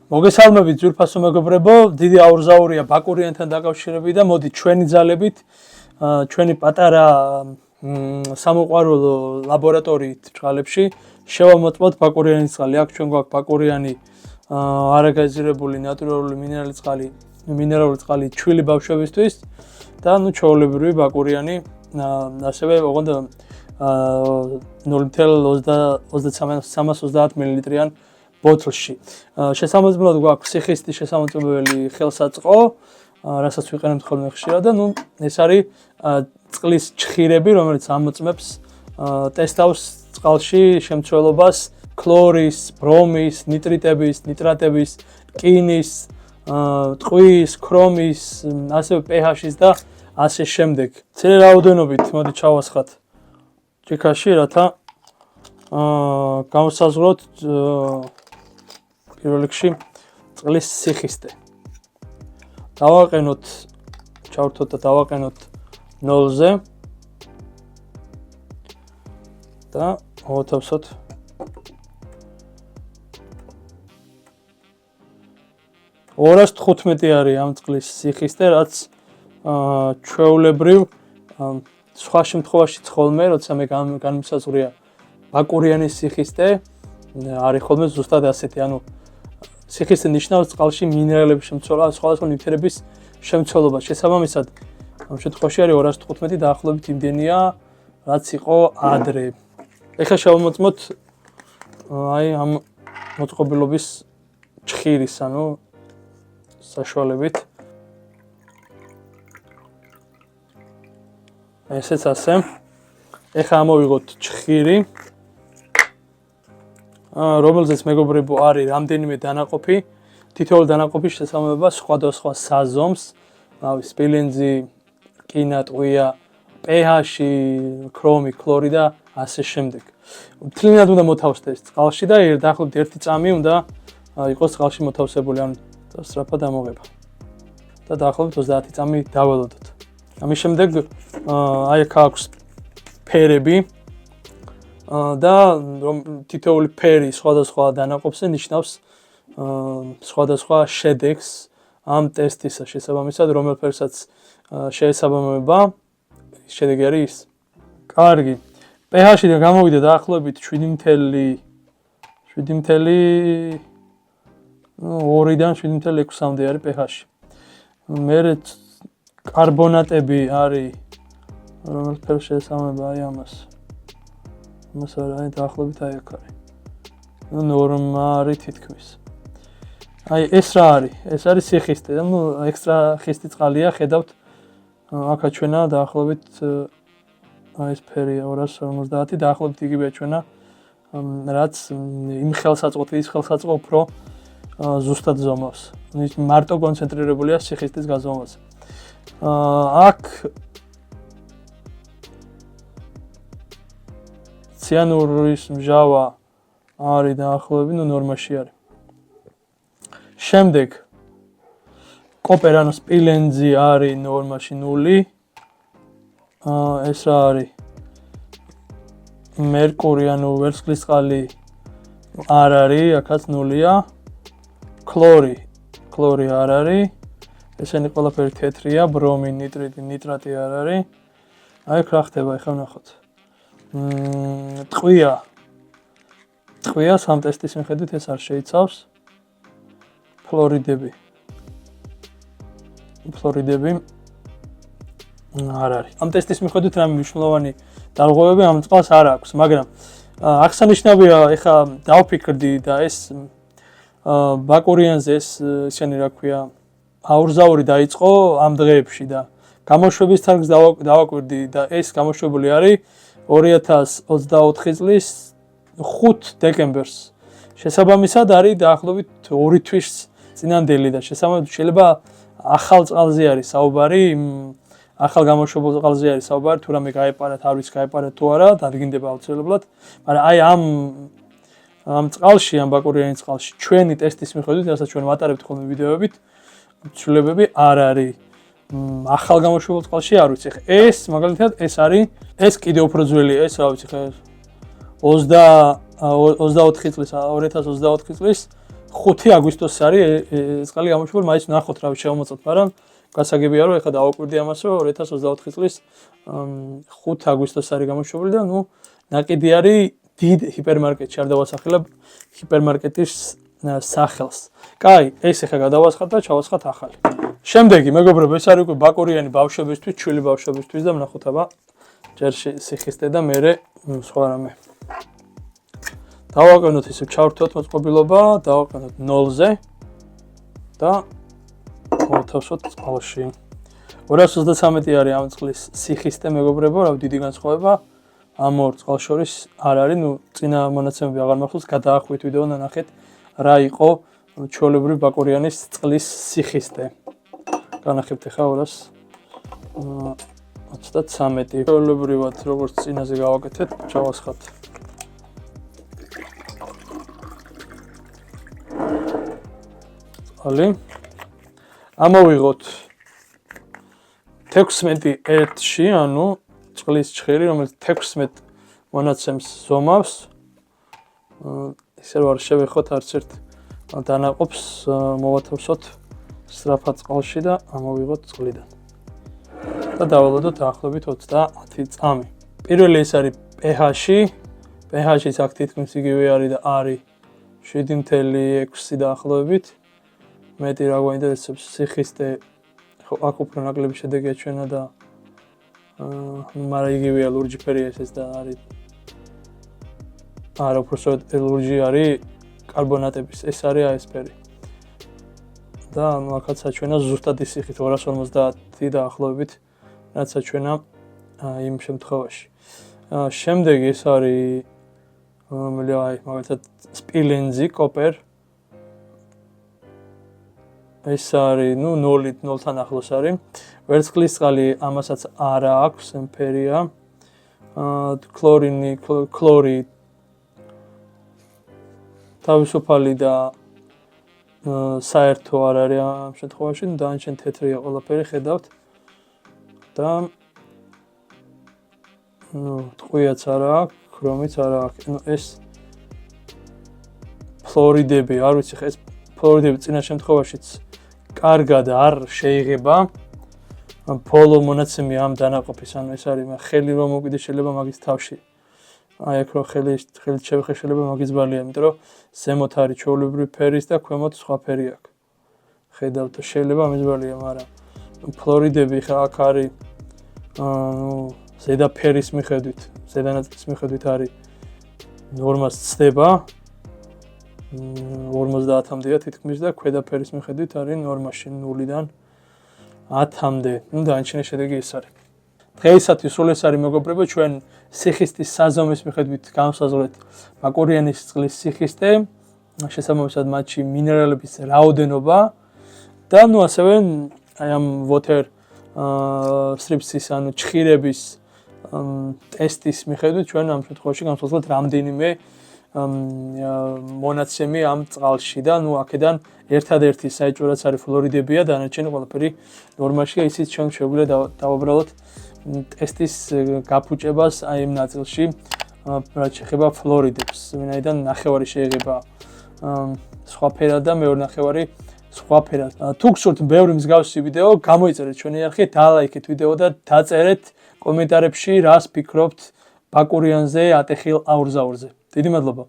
მოგესალმებით ძვირფასო მეგობრებო, დიდი აურზაურია ბაკურიანთან დაკავშირებით და მოდი ჩვენი ძალებით, ჩვენი პატარა სამოყვარულო ლაბორატორიით ჭყალებში შევამოწმოთ ბაკურიანის წყალი. აქ ჩვენ გვაქვს ბაკურიანი არაგაზირებული ნატურალური მინერალური წყალი ჩვილი ბავშვებისთვის და ჩვეულებრივი ბაკურიანი ასევე ოღონდ 0.330 მლ-იან ბოთლში. შესამოწმებლად გვაქვს სიხისტის შესამოწმებელი ხელსაწყო, რასაც ვიყენებთ ხოლმე ხშირად და ეს არის წყლის ჩხირები, რომელიც ამოწმებს ტესტავს წყალში შემცველობას ქლორის, ბრომის, ნიტრიტების, ნიტრატების, რკინის, ტყვის, ქრომის, ასევე pH-ის და ასე შემდეგ. მცირე რაოდენობით მოდი ჩავასხათ ჭიქაში, რათა გავსაზღვროთ პირველ რიგში წყლის სიხისტე. დავაყენოთ, ჩავრთოთ და დავაყენოთ 0-ზე და მოვათავსოთ ორას 15 არის ამ წყლის სიხისტე, რაც ჩვეულებრივ სხვა შემთხვევაში ხოლმე, როცა მე განმსაზღვრია ბაკურიანის სიხისტე, არის ხოლმე ზუსტად ასეთი, ანუ სიხისტე ნიშნავს წყალში მინერალების შემცველობას, სხვადასხვა ნივთიერების შემცველობას. შესაბამისად, ამ შემთხვევაში არის 215 დაახლოებით იმდენია, რაც იყო ადრე. ეხლა შევამოწმოთ აი ამ მოწყობილობის ჩხირის, ანუ საშუალებით. ესეც ასე. ეხლა ამოვიღოთ ჩხირი, რომელზეც მეგობრებო არის რამდენიმე დანაყოფი. თითოეულ დანაყოფის შესაძლებლობა სხვადასხვა საზომს, სპილენძი, რკინა, ტყვია, pH-ი, ქრომი, ქლორი და ასე შემდეგ. მთლიანად უნდა მოთავსდეს წყალში და დაახლოებით 1 წამი უნდა იყოს წყალში მოთავსებული, ანუ სწრაფად ამოღება. და დაახლოებით 30 წამი დაველოდოთ. ამის შემდეგ აი აქ აქვს ფერები და თითოეული ფერი სხვადასხვა დანაყოფზე ნიშნავს სხვადასხვა შედეგს ამ ტესტისა. შესაბამისად, რომელ ფერსაც შეესაბამება, შედეგი არის ის. კარგი. pH-დან გამოვიდა დაახლოებით 7.2-დან 7.6-მდე არის pH-ი. მერე კარბონატები არის რომელ ფერს შეესაბამება აი ამას. ამას არის დაახლოებით აი აქ არის. ნორმა არის თითქმის. აი ეს რა არის? ეს არის სიხისტე. ექსტრა ხისტი წყალია, ხედავთ. აქა ჩვენა დაახლოებით აი ეს ფერია 250, დაახლოებით იგივეა ჩვენა, რაც იმ ხელსაწყოთ, ის ხელსაწყო უფრო ზუსტად ზომავს. ის მარტო კონცენტრირებულია სიხისტის გაზომვაზე. აქ ციანურის მჟავა არის დაახლოებით ნორმაში არის. შემდეგ კოპერ ანუ სპილენძი არის ნორმაში 0. ეს არის მერკური ანუ ვერცხლის წყალი არ არის, აქაც 0-ია. ქლორი არ არის. ესენი ყველაფერი თეთრია, ბრომი, ნიტრიტი, ნიტრატი არ არის. აი რა ხდება, ეხლა ვნახოთ. ტყვია სამ ტესტის მიხედვით ეს არ შეიცავს. ფლორიდები არ არის. ამ ტესტის მიხედვით რამე მნიშვნელოვანი დარღვევები ამ წყალს არ აქვს, მაგრამ აღსანიშნავია, ეხლა დავფიქრდი და ეს ბაკურიანზე ეს ისინი რა ქვია, აურზაური დაიწყო ამ დღეებში და გამოშვების თარგს დავაკვირდი და ეს გამოშვებული არის 2024 წლის 5 დეკემბერს. შესაბამისად არის დაახლოებით 2 თვის წინანდელი და შეიძლება ახალ წყალზე არის საუბარი, ახალ გამოშვებულ წყალზე არის საუბარი, თუ რამე გაეპარათ, არ ვიცი გაეპარათ თუ არა, დადგინდება აუცილებლად, მაგრამ აი ამ წყალში, ამ ბაკურიანის წყალში ჩვენი ტესტის მიხედვით, რასაც ჩვენ ვატარებთ ხოლმე ვიდეოებით, ცვლილებები არ არის. ახალ გამოშვებულ წყალში არ ვიცი. ეს მაგალითად ეს არის, ეს კიდევ უფრო ძველი, ეს რა ვიცი, 24 წლის 2024 წლის 5 აგვისტოსი არის ეს წყალი გამოშვებული, მაინც ნახოთ რა შევმოწოთ, მაგრამ გასაგებია რომ ეხლა დავაკვირდი ამას რომ 2024 წლის 5 აგვისტოსი არის გამოშვებული და ნუ ნაკიდი არის დიდ ჰიპერმარკეტში არ დავასახელებ ჰიპერმარკეტის სახელს. კაი, ეს ეხლა გადავასხათ და ჩავასხათ ახალი. შემდეგი მეგობრებო, ეს არის უკვე ბაკურიანი ბავშვებისთვის, ჩვილი ბავშვებისთვის და ვნახოთ აბა ჯერ სიხისტე და მერე სხვა რამე. დავაყენოთ ისე ჩავრთოთ მოწყობილობა, დავაყენოთ 0-ზე და მოვთავსოთ წყალში. 233 არის ამ წყლის სიხისტე მეგობრებო, რა დიდი განსხვავება ამ ორ წყალს შორის არ არის, ნუ წინა მონაცემები აღარ მახსოვს, გადაახვით ვიდეო და ნახეთ რა იყო ჩვეულებრივი ბაკურიანის წყლის სიხისტე. განახებთ ახლა 233. ჩვეულებრივად როგორც წინაზე გავაკეთეთ, ჩავასხათ. წყალი. ამოვიღოთ 16-ში, ანუ წყლის ჭხირი, რომელიც 16 მონაცემს ზომავს. ისე რომ არ შევეხოთ არც ერთ დანაყოფს, მოვათავსოთ სწრაფად წყალში და ამოვიღოთ წყლიდან. და დავალოდოთ დაახლოებით 30 წამი. პირველი ეს არის pH-ი. pH-იც აქ თითქმის იგივე არის და არის 7.6 დაახლოებით. მეტი რა გვაინტერესებს სიხისტე, ხო აქ უფრო ნაკლები შედეგია ჩვენა და მაგრამ იგივეა ლურჯი ფერი ეს და არის არა უბრალოდ ლურჯი არის კარბონატების, ეს არის ეს ფერი. და ნუ აქაც საჩვენა ზუსტად ის სიხით 250 დაახლოებით, რაც საჩვენა იმ შემთხვევაში. შემდეგი ეს არის მაგალითად სპილენზი, კოპერ. ეს არის, ნუ 0-თან ახლოს არის. ვერცხლის წყალი ამასაც არა აქვს, ფერია. ქლორი თავისუფალი და საერთო არ არის ამ შემთხვევაში, დანარჩენ თეთრია ყველაფერი ხედავთ. და ნუ ტყვიაც არა აქვს, ქრომიც არა აქვს. ნუ ეს ფლორიდები, არ ვიცი ხა ეს ფლორიდები წინა შემთხვევაშიც კარგად არ შეიღება. ბოლო მონაცემი ამ დანაყოფის, ანუ ეს არის ხელი რომ მოკიდე შეიძლება მაგის თავში. აი აქ რო ხელით შევეხე შეიძლება მაგის ბალია, იმიტომ რომ ზემოთ არის ჩვეულებრივი ფერის და ქვემოთ სხვა ფერი აქვს. ხედავთ და შეიძლება ამის ბალია, მაგრამ ფლორიდები ხა აქ არის ზედა ფერის მიხედვით, ზედა ნაწილის მიხედვით არის ნორმას ცდება 50-მდეა თითქმის და ქვედა ფერის მიხედვით არის ნორმაში 0-დან 10-მდე. ნუ დანარჩენი შედეგი ეს არის. დღეისათვის სულ ეს არის მეგობრებო, ჩვენ სიხისტის საზომის მიხედვით განვსაზღვრეთ ბაკურიანის წყლის სიხისტე, შესაბამისად მათში მინერალების რაოდენობა და ნუ ასევე აი ამ water strips-ის, ანუ ჭხირების ტესტის მიხედვით ჩვენ ამ შემთხვევაში განვსაზღვრეთ რამდენიმე მონაცემი ამ წყალში და ნუ აქედან ერთადერთი საჭირო რაც არის ფლორიდებია, დანარჩენი ყველაფერი ნორმაშია, ისიც ჩვენ შეგვიძლია დავაბრალოთ ტესტის გაფუჭებას აი იმ ნაწილში, რაც შეეხება ფლორიდებს. ვინაიდან ნახევარი შეიღება სხვა ფერად და მეორე ნახევარი სხვა ფერად. თუ გსურთ ბევრი მსგავსი ვიდეო, გამოიწერეთ ჩვენი არხი, დალაიქეთ ვიდეო და დაწერეთ კომენტარებში, რას ფიქრობთ ბაკურიანზე ატეხილ აურზაურზე. დიდი მადლობა.